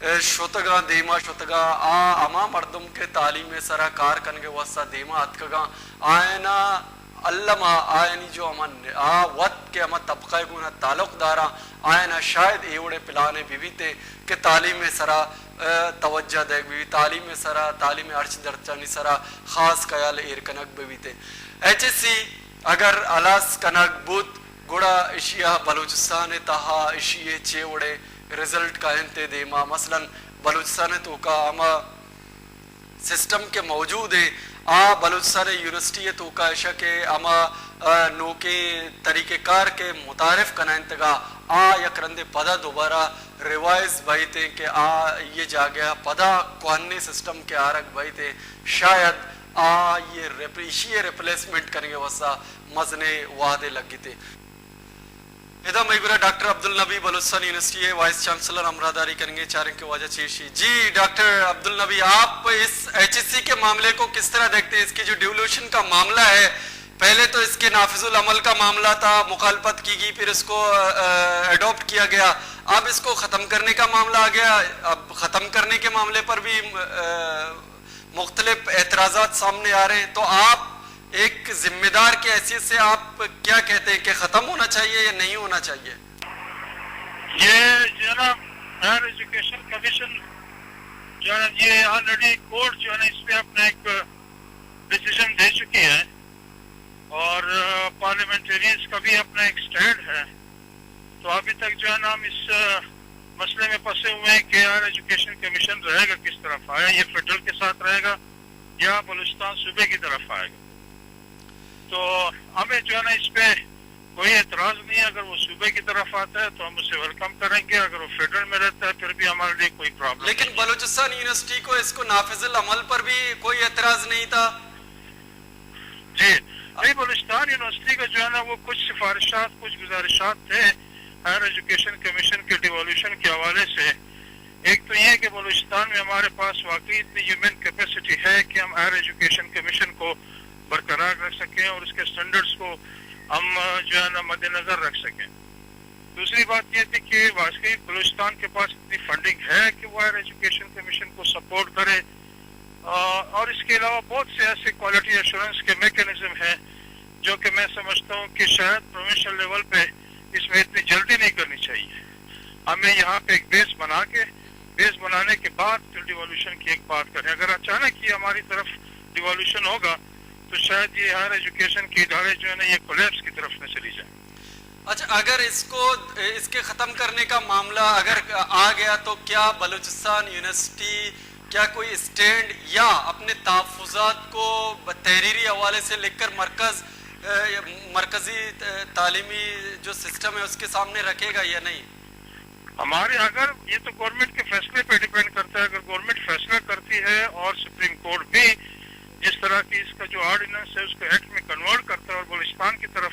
شوتگا دیما شوتگا اما مردم کے تعلیم سرا کار کنگے وسا دیما اتکگا آئینا علمہ آئینی جو امن وقت کے اما طبقہ گونا تعلق دارا آئینا شاید ایوڑے پلانے بیویتے کہ تعلیم سرا توجہ دیکھ بیوی تعلیم سرا تعلیم ارچ درچانی سرا خاص خیال ایر کنک بیویتے ایچ ایس سی اگر الاس کنک بود گوڑا اشیاء بلوچستان تہا اشیاء چیوڑے رزلٹ کا انتے دیما مثلا بلوچستان تو کا اما سسٹم کے موجود ہے بلوچستان یونیورسٹی تو کا ایشا کے اما نو کے طریقہ کار کے متعارف کنا انتگا یک رندے پدا دوبارہ ریوائز بھائی تھے کہ یہ جا گیا پدا کوہنے سسٹم کے آرک بھائی تھے شاید یہ ریپلیسمنٹ کریں گے وسا مزنے وعدے لگی تھے ادا مہیبرہ ڈاکٹر عبدالنبی بلوچستان یونیورسٹی ہے وائس چانسلر امراداری کریں گے چارنگ کے واجہ چیشی جی ڈاکٹر عبدالنبی آپ اس ایچ ایس سی کے معاملے کو کس طرح دیکھتے ہیں اس کی جو ڈیولوشن کا معاملہ ہے پہلے تو اس کے نافذ العمل کا معاملہ تھا مخالفت کی گئی پھر اس کو ایڈاپٹ کیا گیا اب اس کو ختم کرنے کا معاملہ آ گیا اب ختم کرنے کے معاملے پر بھی مختلف اعتراضات سامنے آ رہے ہیں تو آپ ایک ذمہ دار کی حیثیت سے آپ کیا کہتے ہیں کہ ختم ہونا چاہیے یا نہیں ہونا چاہیے؟ یہ جو ہے نا ہائر ایجوکیشن کمیشن جو ہے یہ آلریڈی کورٹ جو ہے نا اس پہ اپنا ایک ڈیسیژن دے چکی ہے اور پارلیمنٹریز کا بھی اپنا ایک سٹینڈ ہے تو ابھی تک جو ہے نا ہم اس مسئلے میں پھنسے ہوئے ہیں کہ ہائر ایجوکیشن کمیشن رہے گا کس طرف آیا یہ فیڈرل کے ساتھ رہے گا یا بلوچستان صوبے کی طرف آئے گا تو ہمیں جو ہے نا اس پہ کوئی اعتراض نہیں ہے اگر وہ صوبے کی طرف آتا ہے تو ہم اسے ویلکم کریں گے اگر وہ فیڈرل میں رہتا ہے پھر بھی ہمارے لیے کوئی پرابلم لیکن بلوچستان یونیورسٹی کو اس کو نافذ العمل پر بھی کوئی اعتراض نہیں تھا جی نہیں بلوچستان یونیورسٹی کا جو ہے نا وہ کچھ سفارشات کچھ گزارشات تھے ہائر ایجوکیشن کمیشن کے ڈیوالوشن کے حوالے سے ایک تو یہ کہ بلوچستان میں ہمارے پاس واقعی اتنی ہیومن کیپیسٹی ہے کہ ہم ہائر ایجوکیشن کمیشن کو برقرار رکھ سکیں اور اس کے سٹینڈرڈز کو ہم جو ہے نا مد نظر رکھ سکیں دوسری بات یہ تھی کہ واقعی بلوچستان کے پاس اتنی فنڈنگ ہے کہ وہ ہائر ایجوکیشن کمیشن کو سپورٹ کرے اور اس کے علاوہ بہت سے ایسے کوالٹی ایشورنس کے میکینزم ہیں جو کہ میں سمجھتا ہوں کہ شاید پروونشل لیول پہ اس میں اتنی جلدی نہیں کرنی چاہیے ہمیں یہاں پہ ایک بیس بنا کے بیس بنانے کے بعد پھر ڈیوالوشن کی ایک بات کریں اگر اچانک یہ ہماری طرف ڈیوالوشن ہوگا تو شاید یہ ہائر ایجوکیشن کے ادارے جو ہے نا یہ کولیپس کی طرف نہ چلی جائیں اچھا اگر اس کے ختم کرنے کا معاملہ اگر آ گیا تو کیا بلوچستان یونیورسٹی کیا کوئی اسٹینڈ یا اپنے تحفظات کو تحریری حوالے سے لکھ کر مرکزی تعلیمی جو سسٹم ہے اس کے سامنے رکھے گا یا نہیں ہمارے اگر یہ تو گورنمنٹ کے فیصلے پہ ڈیپینڈ کرتا ہے اگر گورنمنٹ فیصلہ کرتی ہے اور سپریم کورٹ بھی جس طرح کی اس کا جو آرڈیننس ہے اس کو ایکٹ میں کنورٹ کرتا ہے اور بلوچستان کی طرف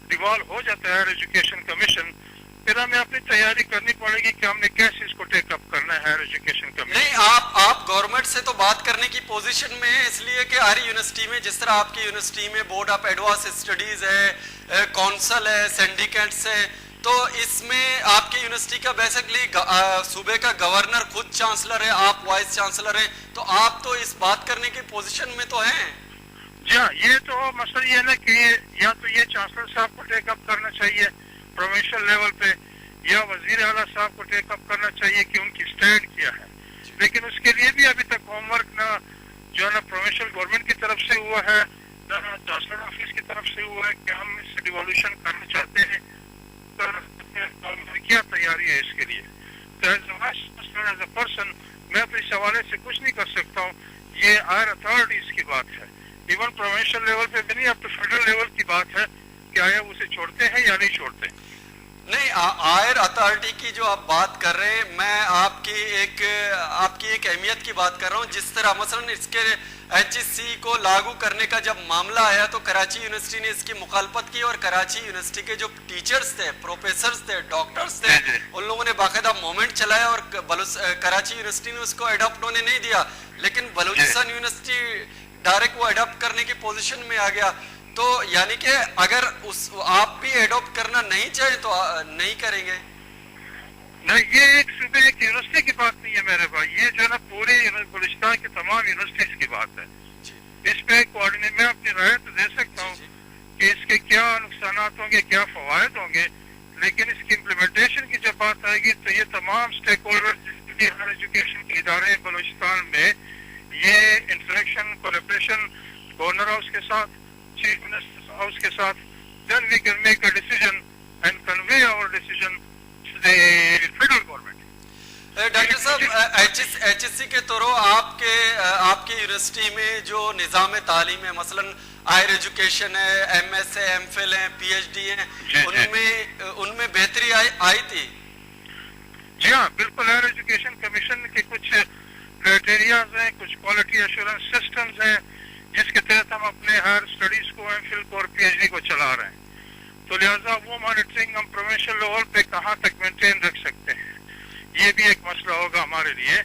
ڈیوالو ہو جاتا ہے ہائر ایجوکیشن کمیشن پھر ہمیں اپنی تیاری کرنی پڑے گی کہ ہم نے کیسے اس کو ٹیک اپ کرنا ہے ہائر ایجوکیشن کمیشن نہیں آپ گورنمنٹ سے تو بات کرنے کی پوزیشن میں ہے اس لیے کہ ہر یونیورسٹی میں جس طرح آپ کی یونیورسٹی میں بورڈ آف ایڈوانس اسٹڈیز ہے کونسل ہے سینڈیکیٹس ہے تو اس میں آپ کی یونیورسٹی کا بیسکلی صوبے کا گورنر خود چانسلر ہے آپ وائس چانسلر ہیں تو آپ تو اس بات کرنے کی پوزیشن میں تو ہیں جی ہاں یہ تو مسئلہ یہ نا کہ یا تو یہ چانسلر صاحب کو ٹیک اپ کرنا چاہیے پروونشل لیول پہ یا وزیر اعلیٰ صاحب کو ٹیک اپ کرنا چاہیے کہ ان کی سٹینڈ کیا ہے لیکن اس کے لیے بھی ابھی تک ہوم ورک نہ جو ہے نا پروونشل گورنمنٹ کی طرف سے ہوا ہے نہ چانسلر آفس کی طرف سے ہوا ہے کہ ہم اس سے ڈیوالوشن کرنا چاہتے ہیں کیا تیاری ہے اس کے لیے تو ایز اے پرسن میں تو اس حوالے سے کچھ نہیں کر سکتا ہوں یہ ہائر اتھارٹیز کی بات ہے ایون پروونشل لیول پہ بھی نہیں اب تو فیڈرل لیول کی بات ہے کہ آیا اسے چھوڑتے ہیں یا نہیں چھوڑتے نہیں ہائر اتھارٹی کی جو آپ بات کر رہے ہیں میں آپ کی ایک اہمیت کی بات کر رہا ہوں جس طرح مثلا اس کے ایچ ایس سی کو لاگو کرنے کا جب معاملہ آیا تو کراچی یونیورسٹی نے اس کی مخالفت کی اور کراچی یونیورسٹی کے جو ٹیچرز تھے پروفیسرز تھے ڈاکٹرز تھے ان لوگوں نے باقاعدہ موومنٹ چلایا اور کراچی یونیورسٹی نے اس کو اڈاپٹ ہونے نہیں دیا لیکن بلوچستان یونیورسٹی ڈائریکٹ وہ اڈاپٹ کرنے کی پوزیشن میں آ گیا تو یعنی کہ اگر آپ بھی ایڈاپٹ کرنا نہیں چاہیں تو نہیں کریں گے نہیں یہ ایک صوبے کی یونیورسٹی کی بات نہیں ہے میرے بھائی, یہ جو ہے نا پوری بلوچستان کی تمام یونیورسٹیز کی بات ہے. اس پہ کوآرڈینیٹ میں اپنی رائے تو دے سکتا ہوں کہ اس کے کیا نقصانات ہوں گے, کیا فوائد ہوں گے, لیکن اس کی امپلیمنٹیشن کی جب بات آئے گی تو یہ تمام اسٹیک ہولڈر ہائر ایجوکیشن کے ادارے بلوچستان میں یہ انٹریکشن کولیبریشن گورنر ہاؤس کے ساتھ, چیف منسٹر ہاؤس کے ساتھ, then we can make a decision and convey our decision to the federal government. Doctor صاحب, ایچ ایس سی کے طور آپ کی یونیورسٹی میں جو نظام تعلیم ہے, مثلا ہائر ایجوکیشن ہے, ایم ایس ہے, ایم فل ہے, پی ایچ ڈی ہے, ان میں بہتری آئی تھی؟ جی ہاں بالکل. ہائر ایجوکیشن کمیشن کے کچھ کرائٹیریاز ہیں, کچھ کوالٹی ایشورنس سسٹمز ہیں جس کے تحت ہم اپنے ہائر اسٹڈیز کو, ایم فل کو اور پی ایچ ڈی کو چلا رہے ہیں. تو لہٰذا وہ مانیٹرنگ ہم پروونشل لیول پہ کہاں تک مینٹین رکھ سکتے ہیں, یہ بھی ایک مسئلہ ہوگا ہمارے لیے.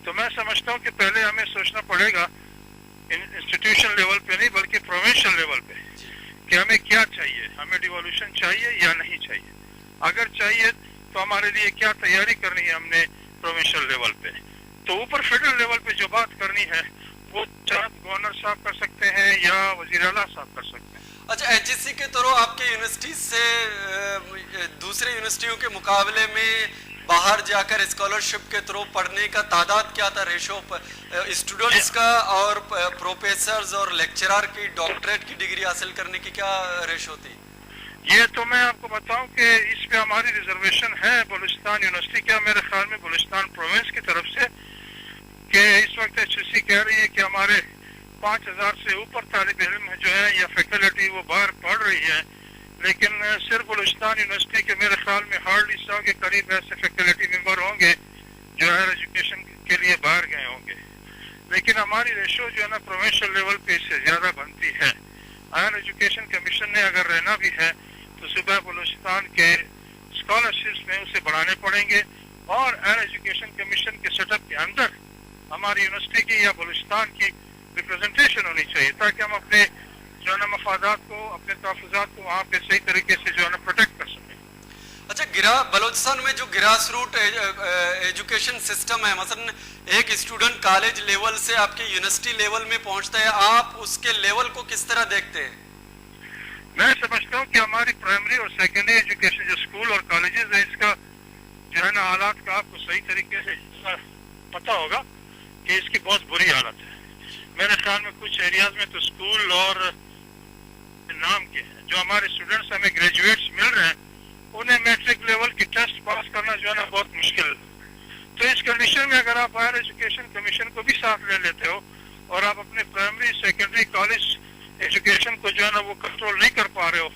تو میں سمجھتا ہوں کہ پہلے ہمیں سوچنا پڑے گا انسٹیٹیوشن لیول پہ نہیں بلکہ پروونشل لیول پہ کہ ہمیں کیا چاہیے, ہمیں ڈیوالوشن چاہیے یا نہیں چاہیے. اگر چاہیے تو ہمارے لیے کیا تیاری کرنی ہے ہم نے پروونشل لیول پہ. تو اوپر فیڈرل لیول پہ جو بات کرنی ہے وہ چاہے گورنر صاحب کر سکتے ہیں یا وزیر اعلیٰ صاحب کر سکتے ہیں. اچھا, ایچ ایس سی کے طور آپ کے یونیورسٹی سے دوسرے یونیورسٹیوں کے مقابلے میں باہر جا کر اسکالرشپ کے تھرو پڑھنے کا تعداد کیا تھا, ریشو اسٹوڈنٹس کا, اور پروفیسرز اور لیکچرار کی ڈاکٹریٹ کی ڈگری حاصل کرنے کی کیا ریشو تھی؟ یہ تو میں آپ کو بتاؤں کہ اس پہ ہماری ریزرویشن ہے بلوچستان یونیورسٹی کا, میرے خیال میں بلوچستان پروونس کی طرف سے, کہ اس وقت ایچ ایس سی کہہ رہی ہے کہ ہمارے 5000 سے اوپر طالب علم جو ہے یا فیکلٹی وہ باہر پڑھ رہی ہے, لیکن صرف بلوچستان یونیورسٹی کے میرے خیال میں ہارڈلی 100 کے قریب ایسے فیکلٹی ممبر ہوں گے جو ہائر ایجوکیشن کے لیے باہر گئے ہوں گے. لیکن ہماری ریشو جو ہے نا پروونشل لیول پہ اس سے زیادہ بنتی ہے. ہائر ایجوکیشن کمیشن نے اگر رہنا بھی ہے تو صوبہ بلوچستان کے اسکالرشپس میں اسے بڑھانے پڑیں گے, اور ہائر ایجوکیشن کمیشن کے سیٹ اپ کے اندر ہماری یونیورسٹی کی یا بلوچستان کی ریپرزنٹیشن ہونی چاہیے تاکہ ہم اپنے جو ہے نا مفادات کو, اپنے تحفظات کو وہاں پہ صحیح طریقے سے جو ہے نا پروٹیکٹ کر سکیں. اچھا, بلوچستان میں جو گراس روٹ ایجوکیشن سسٹم ہے, مثلا ایک اسٹوڈنٹ کالج لیول سے آپ کے یونیورسٹی لیول میں پہنچتا ہے, آپ اس کے لیول کو کس طرح دیکھتے ہیں؟ میں سمجھتا ہوں کہ ہماری پرائمری اور سیکنڈری ایجوکیشن جو اسکول اور کالجز ہیں اس کا جو ہے نا حالات کا آپ کو صحیح طریقے سے پتہ ہوگا کہ اس کی بہت بری حالت ہے. میرے خیال میں کچھ ایریاز میں تو اسکول اور نام کے جو ہمارے اسٹوڈنٹس ہمیں گریجویٹس مل رہے ہیں انہیں میٹرک لیول کی ٹیسٹ پاس کرنا جو ہے نا بہت مشکل ہے. تو اس کنڈیشن میں اگر آپ ہائر ایجوکیشن کمیشن کو بھی ساتھ لے لیتے ہو اور آپ اپنے پرائمری سیکنڈری کالج ایجوکیشن کو جو ہے نا وہ کنٹرول نہیں کر پا رہے ہو,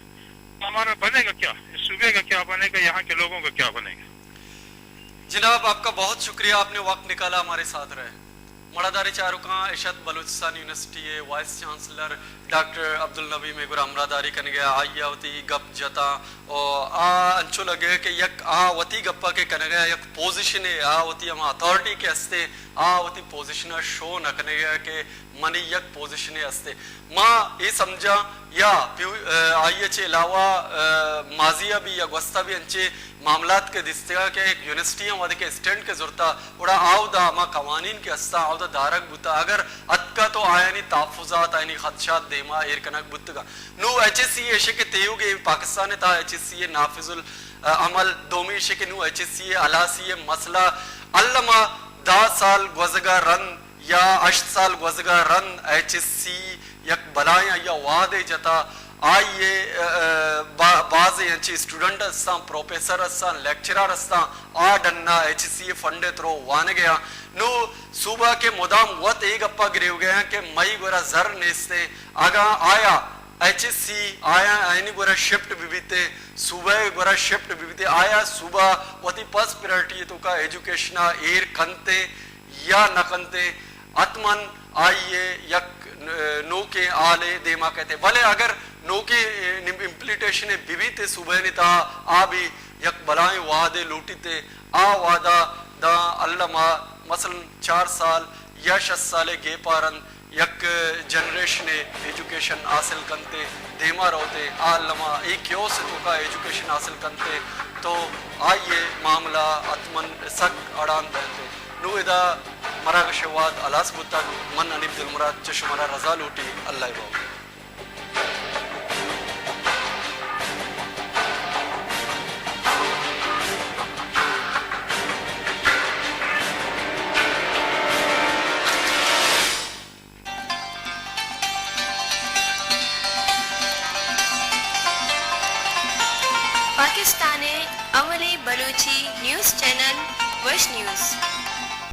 ہمارا بنے گا کیا, اس صوبے کا کیا بنے گا, یہاں کے لوگوں کا کیا بنے گا. جناب آپ کا بہت شکریہ, آپ نے وقت نکالا ہمارے ساتھ رہے. مڑاداری چارکاں اشد Balochistan university vice chancellor doctor Abdul Nabi میں گرا مڑاداری کرنے گیا آئیا ہوتی گپ جتا اور انچو لگے کہ یک وتی گپا کے کرنے گیا یک پوزیشن ہوتی ہم اتھارٹی کے ہستے ہوتی پوزیشن شو نہ کرنے گیا کہ منی یک پوزیشن ہستے ماں یہ سمجھا یا آئیے چے علاوہ ماضیہ بھی یا گوستہ بھی انچے معاملات کے دستگاہ کے ایک یونیورسٹیاں وادے کے اسٹینڈ کے ضرورتا اڑا آو دا ما قوانین کے ہستا آو دا دارک بوتا اگر اتکا تو آئینی تحفظات آئینی خدشات دیما ایر کنک بوتگا نو ایچ ایس سی ایشے کے تیو گے پاکستان تا ایچ ایس سی نافذ العمل دومی ایشے کے نو ایچ ایس سی علاسی مسئلہ علمہ 10 سال گوزگا رن یا 8 سال گوزگا رن ایچ ایس سی یک بلائیں یا وعدے جتا آئیے بعض انچی اسٹوڈنٹ ہستاں پروفیسر ہستاں لیکچرار ہستاں آڈنا ایچ سی فنڈے ترو وانے گیا نو صوبہ کے مدام وقت ایک اپا گرے ہو گیا کہ مئی گورا زر نیستے آگا آیا ایچ ایس سی آیا اینی گورا شفٹ بیتے صوبہ گورا شفٹ بیتے آیا صوبہ وقتی پس پریورٹی تو کا ایجوکیشنہ ایر کنتے یا نہ کنتے اتمن آئیے یک نو کے آلے دیما کہتے بھلے اگر نو کے امپلیٹیشن بیوی تے صوبہ نیتا آ بھی یک بلائیں وعدے لوٹی تے آ وعدہ دا اللہ ما مثلا 4 سال یا 6 سالے گے پارن یک جنریشن ایجوکیشن حاصل کنتے دیما روتے آلما ایک یو سے تو کا ایجوکیشن حاصل کنتے تو آئیے معاملہ اتمن سک اڑان دہتے نو ادا مرا گشواد الاس بتک من انیب دل مراد چشمرا رضا لوٹی اللہ باؤ. پاکستانی اولی بلوچی نیوز چینل وش نیوز